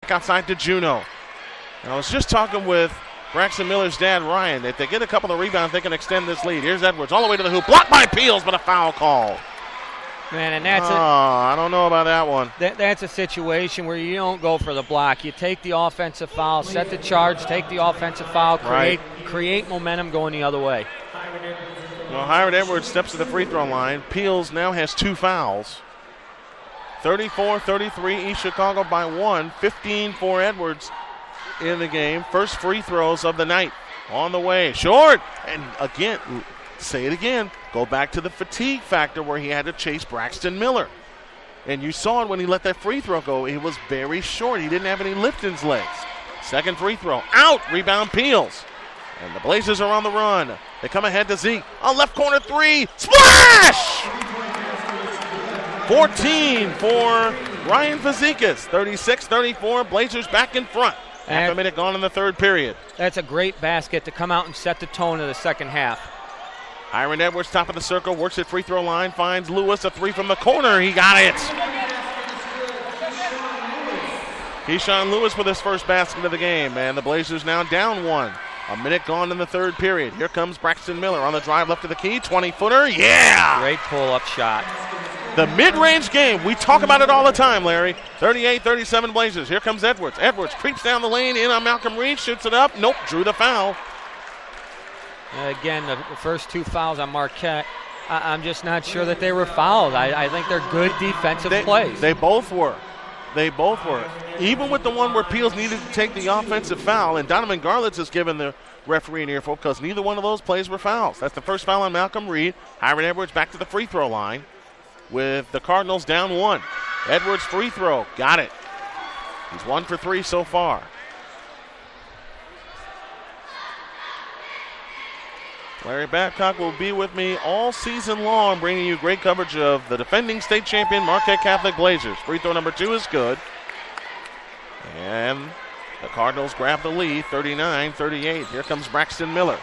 back outside to Juneau. And I was just talking with Braxton Miller's dad, Ryan, that they get a couple of rebounds, they can extend this lead. Here's Edwards all the way to the hoop. Blocked by Peels, but a foul call. Man, and that's I don't know about that one. That's a situation where you don't go for the block. You take the offensive foul, set the charge, take the offensive foul, create momentum going the other way. Well, Hiram Edwards steps to the free throw line. Peels now has 2 fouls. 34-33, East Chicago by 1. 15 for Edwards in the game. First free throws of the night on the way. Short. And again, say it again, go back to the fatigue factor where he had to chase Braxton Miller. And you saw it when he let that free throw go. He was very short. He didn't have any lift in his legs. Second free throw. Out. Rebound Peels. And the Blazers are on the run. They come ahead to Zeke. On left corner 3. Splash! 14 for Ryan Fazekas. 36-34. Blazers back in front. Half a minute gone in the third period. That's a great basket to come out and set the tone of the second half. Hiram Edwards, top of the circle, works at free throw line, finds Lewis, a 3 from the corner. He got it. Keyshawn Lewis with his first basket of the game, and the Blazers now down 1. A minute gone in the third period. Here comes Braxton Miller on the drive left of the key. 20-footer. Yeah! Great pull-up shot. The mid-range game. We talk about it all the time, Larry. 38-37 Blazers. Here comes Edwards. Edwards creeps down the lane in on Malcolm Reed. Shoots it up. Nope. Drew the foul. Again, the first 2 fouls on Marquette. I'm just not sure that they were fouled. I think they're good defensive plays. They both were. They both were. Even with the one where Peels needed to take the offensive foul, and Donovan Garlitz has given the referee an earful because neither one of those plays were fouls. That's the first foul on Malcolm Reed. Hiram Edwards back to the free throw line with the Cardinals down 1. Edwards free throw. Got it. He's 1 for 3 so far. Larry Babcock will be with me all season long, bringing you great coverage of the defending state champion Marquette Catholic Blazers. Free throw number 2 is good. And the Cardinals grab the lead, 39-38. Here comes Braxton Miller.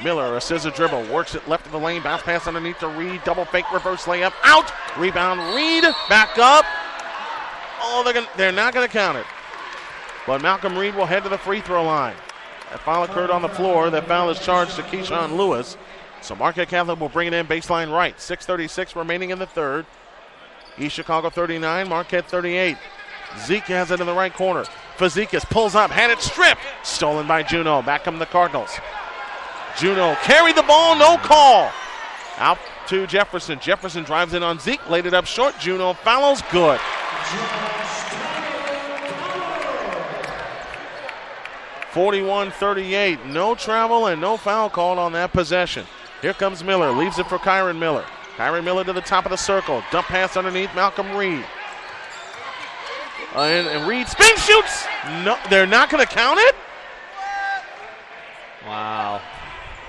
Miller, a scissor dribble, works it left of the lane, bounce pass underneath to Reed, double fake, reverse layup, out. Rebound, Reed, back up. Oh, they're not going to count it. But Malcolm Reed will head to the free throw line. That foul occurred on the floor. That foul is charged to Keyshawn Lewis. So Marquette Catholic will bring it in baseline right. 6:36 remaining in the third. East Chicago 39, Marquette 38. Zeke has it in the right corner. Fazekas pulls up, had it stripped. Stolen by Juneau. Back come the Cardinals. Juneau carried the ball, no call. Out to Jefferson. Jefferson drives in on Zeke, laid it up short. Juneau follows, good. 41-38, no travel and no foul called on that possession. Here comes Miller, leaves it for Kyron Miller. Kyron Miller to the top of the circle, dump pass underneath Malcolm Reed. And Reed spin shoots. No, they're not going to count it? Wow.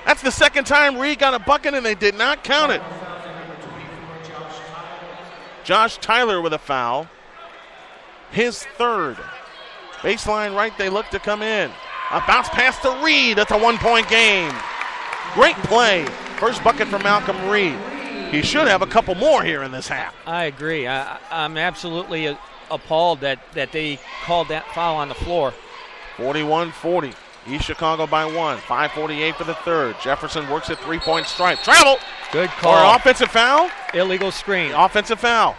That's the second time Reed got a bucket and they did not count it. Josh Tyler with a foul. His third. Baseline right, they look to come in. A bounce pass to Reed. That's a 1-point game. Great play. First bucket for Malcolm Reed. He should have a couple more here in this half. I agree. I'm absolutely appalled that they called that foul on the floor. 41-40. East Chicago by 1. 5:48 for the third. Jefferson works at 3-point stripe. Travel. Good call. Or offensive foul? Illegal screen. Offensive foul.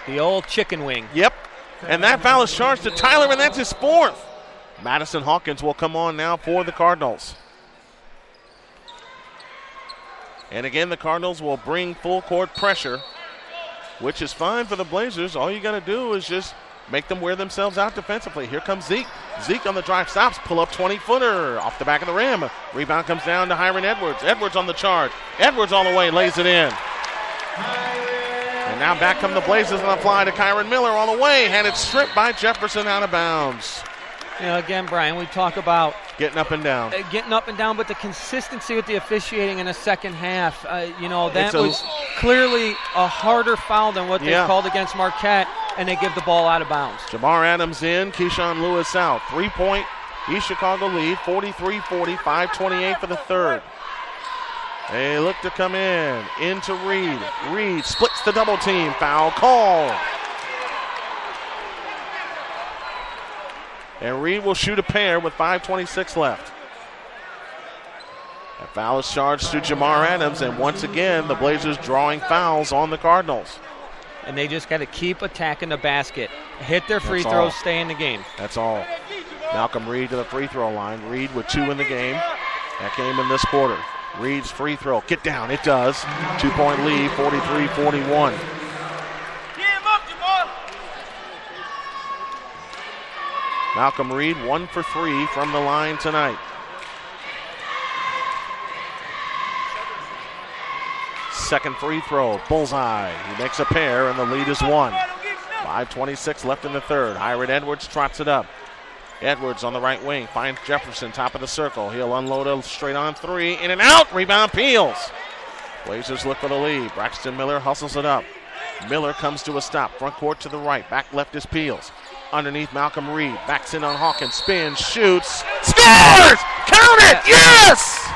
The old chicken wing. Yep. And that foul is charged to Tyler, and that's his 4th. Madison Hawkins will come on now for the Cardinals. And again, the Cardinals will bring full court pressure, which is fine for the Blazers. All you got to do is just make them wear themselves out defensively. Here comes Zeke. Zeke on the drive, stops, pull up 20-footer off the back of the rim. Rebound comes down to Hiram Edwards. Edwards on the charge. Edwards all the way, lays it in. And now back come the Blazers on the fly to Kyron Miller all the way. Had it stripped by Jefferson out of bounds. You know, again, Brian, we talk about getting up and down. But the consistency with the officiating in the second half, that was clearly a harder foul than what they called against Marquette, and they give the ball out of bounds. Jamar Adams in, Keyshawn Lewis out. 3-point East Chicago lead, 43-40, 5:28 for the third. They look to come into Reed. Reed splits the double team. Foul call. And Reed will shoot a pair with 5:26 left. A foul is charged to Jamar Adams, and once again, the Blazers drawing fouls on the Cardinals. And they just got to keep attacking the basket. Hit their free throws, stay in the game. That's all. Malcolm Reed to the free throw line. Reed with 2 in the game. That came in this quarter. Reed's free throw. Get down. It does. 2-point lead, 43-41. Malcolm Reed 1 for 3 from the line tonight. Second free throw, bullseye. He makes a pair, and the lead is 1. 5:26 left in the third. Hiram Edwards trots it up. Edwards on the right wing finds Jefferson, top of the circle. He'll unload a straight on 3, in and out. Rebound, Peels. Blazers look for the lead. Braxton Miller hustles it up. Miller comes to a stop. Front court to the right. Back left is Peels. Underneath Malcolm Reed. Backs in on Hawkins. Spins, shoots, scores! Count it! Yes!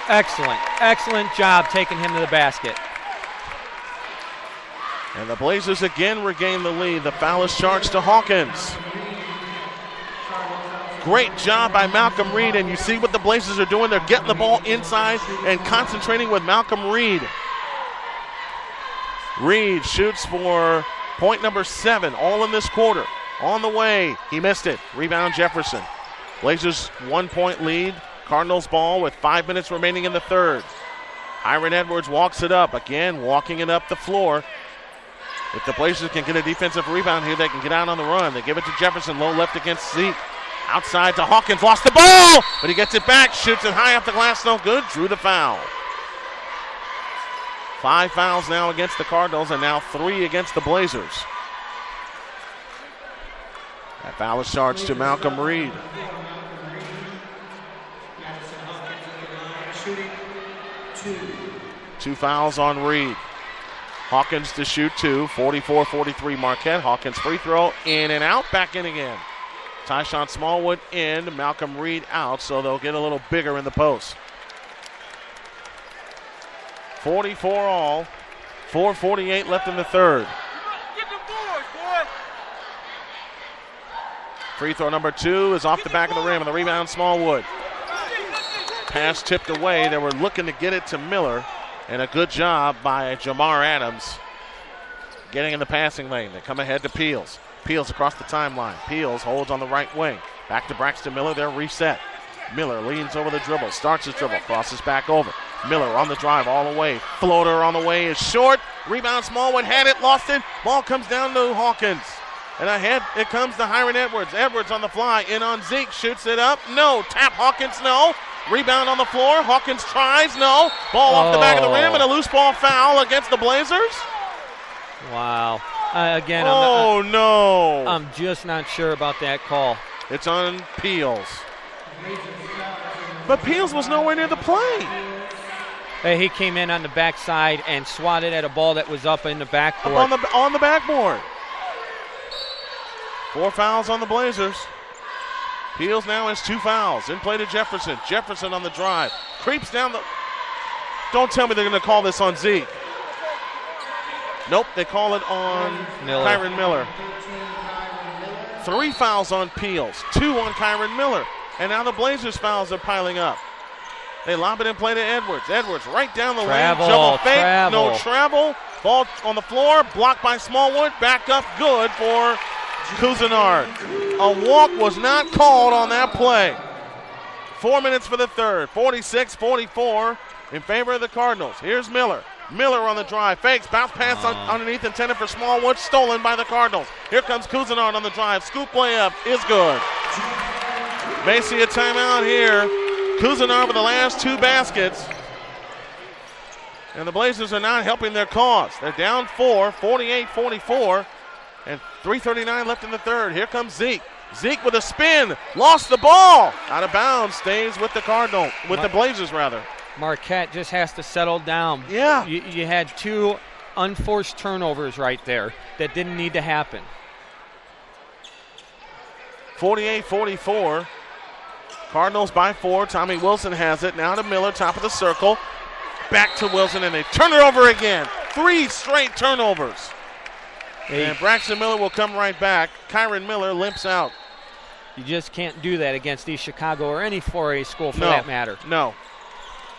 Excellent job taking him to the basket. And the Blazers again regain the lead. The foul is charged to Hawkins. Great job by Malcolm Reed, and you see what the Blazers are doing. They're getting the ball inside and concentrating with Malcolm Reed. Reed shoots for point number 7, all in this quarter. On the way, he missed it. Rebound Jefferson. Blazers 1-point lead. Cardinals ball with 5 minutes remaining in the third. Hiram Edwards walks it up. Again, walking it up the floor. If the Blazers can get a defensive rebound here, they can get out on the run. They give it to Jefferson, low left against Zeke. Outside to Hawkins, lost the ball, but he gets it back, shoots it high up the glass, no good, drew the foul. 5 fouls now against the Cardinals, and now 3 against the Blazers. That foul is charged to Malcolm Reed. Two fouls on Reed. Hawkins to shoot 2, 44-43 Marquette. Hawkins free throw, in and out, back in again. Tyshawn Smallwood in, Malcolm Reed out, so they'll get a little bigger in the post. 44 all, 4:48 left in the third. Free throw number 2 is off the back of the rim, and the rebound Smallwood. Pass tipped away. They were looking to get it to Miller, and a good job by Jamar Adams getting in the passing lane. They come ahead to Peels. Peels across the timeline. Peels holds on the right wing. Back to Braxton Miller. They're reset. Miller leans over the dribble. Starts his dribble. Crosses back over. Miller on the drive all the way. Floater on the way is short. Rebound Smallwood had it. Lost it. Ball comes down to Hawkins. And ahead it comes to Hiram Edwards. Edwards on the fly. In on Zeke. Shoots it up. No. Tap Hawkins. No. Rebound on the floor. Hawkins tries. No. Ball off the back of the rim, and a loose ball foul against the Blazers. Wow. Again, no. I'm just not sure about that call. It's on Peels. But Peels was nowhere near the play. He came in on the backside and swatted at a ball that was up in the backboard. On the backboard. 4 fouls on the Blazers. Peels now has 2 fouls. In play to Jefferson. Jefferson on the drive. Creeps down the... Don't tell me they're going to call this on Zeke. Nope, they call it on Kyron Miller. 3 fouls on Peels, 2 on Kyron Miller. And now the Blazers fouls are piling up. They lob it in play to Edwards. Edwards right down the lane. Double fake, no travel. Ball on the floor, blocked by Smallwood. Back up, good for Cousinard. A walk was not called on that play. 4 minutes for the third, 46-44 in favor of the Cardinals. Here's Miller. Miller on the drive, fakes, bounce pass underneath, intended for Smallwood, stolen by the Cardinals. Here comes Cousinard on the drive, scoop layup is good. May see a timeout here. Cousinard with the last 2 baskets. And the Blazers are not helping their cause. They're down 4, 48-44, and 3:39 left in the third. Here comes Zeke. Zeke with a spin, lost the ball. Out of bounds, stays with the Cardinals, with the Blazers rather. Marquette just has to settle down. Yeah. You had 2 unforced turnovers right there that didn't need to happen. 48-44. Cardinals by 4. Tommy Wilson has it. Now to Miller, top of the circle. back to Wilson, and they turn it over again. 3 straight turnovers. And Braxton Miller will come right back. Kyron Miller limps out. You just can't do that against East Chicago or any 4A school for that matter. No.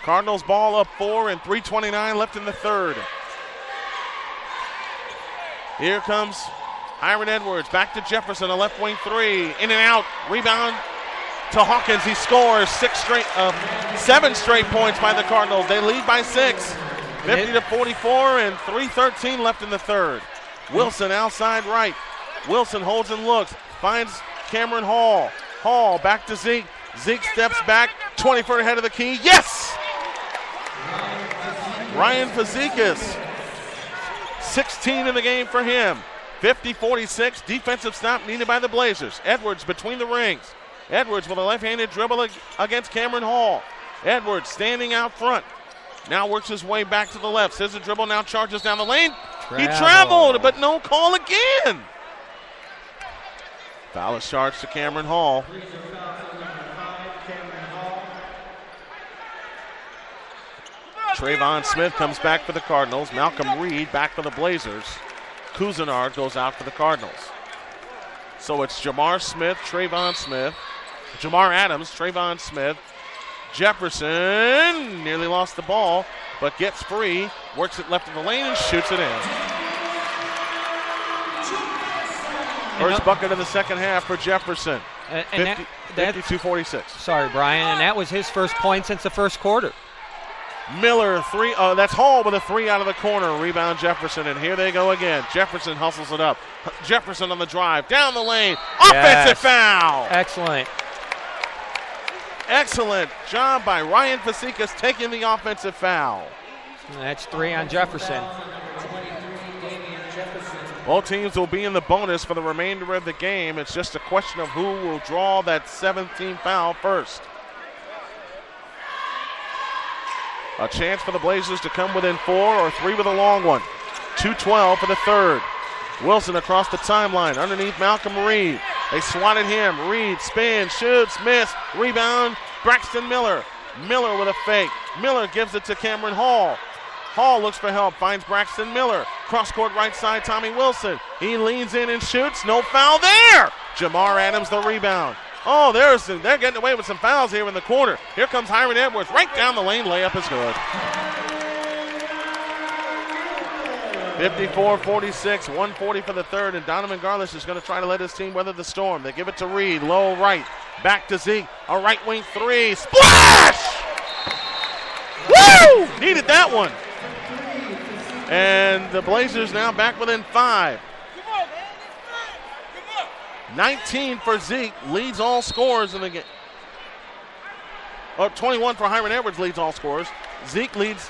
Cardinals ball up 4 and 3:29 left in the third. Here comes Hiram Edwards, back to Jefferson, a left wing 3, in and out, rebound to Hawkins. He scores 7 straight points by the Cardinals. They lead by 6, 50-44, and 3:13 left in the third. Wilson outside right. Wilson holds and looks, finds Cameron Hall. Hall back to Zeke. Zeke steps back, 20-foot ahead of the key. Yes! Ryan Fazekas, 16 in the game for him. 50-46, defensive stop needed by the Blazers. Edwards between the rings. Edwards with a left-handed dribble against Cameron Hall. Edwards standing out front. Now works his way back to the left. Scissor dribble, now charges down the lane. He traveled, but no call again. Foul is charged to Cameron Hall. Trayvon Smith comes back for the Cardinals. Malcolm Reed back for the Blazers. Cousinard goes out for the Cardinals. So it's Jamar Adams, Trayvon Smith. Jefferson nearly lost the ball, but gets free, works it left of the lane and shoots it in. First bucket of the second half for Jefferson. 52-46. Sorry, Brian, and that was his first point since the first quarter. Miller, 3. That's Hall with a 3 out of the corner. Rebound Jefferson, and here they go again. Jefferson hustles it up. Jefferson on the drive, down the lane. Offensive foul. Excellent job by Ryan Fazekas taking the offensive foul. That's 3 on Jefferson. Both teams will be in the bonus for the remainder of the game. It's just a question of who will draw that 17th foul first. A chance for the Blazers to come within 4 or 3 with a long one. 2:12 for the third. Wilson across the timeline underneath Malcolm Reed. They swatted him. Reed spins, shoots, miss. Rebound, Braxton Miller. Miller with a fake. Miller gives it to Cameron Hall. Hall looks for help, finds Braxton Miller. Cross-court right side, Tommy Wilson. He leans in and shoots. No foul there. Jamar Adams the rebound. Oh, they're getting away with some fouls here in the corner. Here comes Hiram Edwards. Right down the lane, layup is good. 54-46, 1:40 for the third, and Donovan Garlish is going to try to let his team weather the storm. They give it to Reed, low right, back to Zeke, a right wing 3, splash! Woo! Needed that one. And the Blazers now back within 5. 19 for Zeke, leads all scorers in the game. 21 for Hiram Edwards, leads all scorers. Zeke leads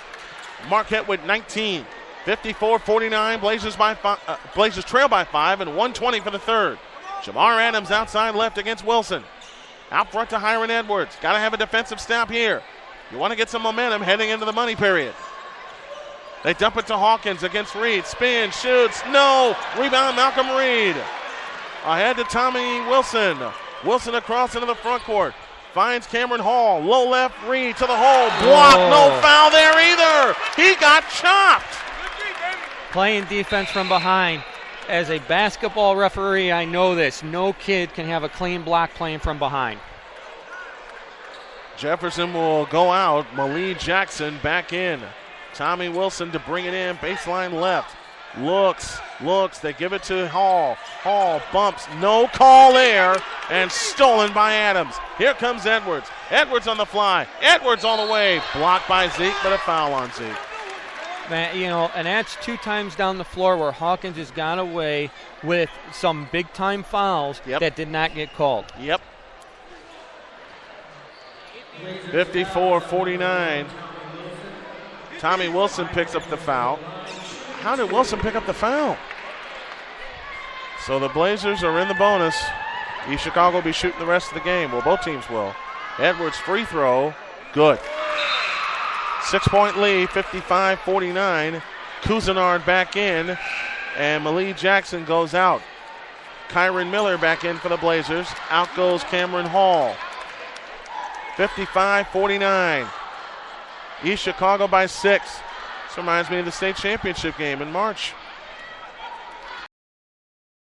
Marquette with 19. 54-49, Blazers trail by 5, and 1:20 for the third. Jamar Adams outside left against Wilson. Out front to Hiram Edwards. Got to have a defensive stop here. You want to get some momentum heading into the money period. They dump it to Hawkins against Reed. Spin, shoots, no. Rebound, Malcolm Reed. Ahead to Tommy Wilson. Wilson across into the front court. Finds Cameron Hall. Low left, Reed to the hole. Block, no foul there either. He got chopped. Playing defense from behind. As a basketball referee, I know this. No kid can have a clean block playing from behind. Jefferson will go out. Malik Jackson back in. Tommy Wilson to bring it in. Baseline left. Looks. They give it to Hall. Hall bumps. No call there. And stolen by Adams. Here comes Edwards. Edwards on the fly. Edwards all the way. Blocked by Zeke, but a foul on Zeke. Man, and that's 2 times down the floor where Hawkins has gone away with some big-time fouls that did not get called. Yep. 54-49. Tommy Wilson picks up the foul. How did Wilson pick up the foul? So the Blazers are in the bonus. East Chicago will be shooting the rest of the game. Well, both teams will. Edwards free throw. Good. 6-point lead, 55-49. Cousinard back in, and Malik Jackson goes out. Kyron Miller back in for the Blazers. Out goes Cameron Hall. 55-49. East Chicago by 6. This reminds me of the state championship game in March.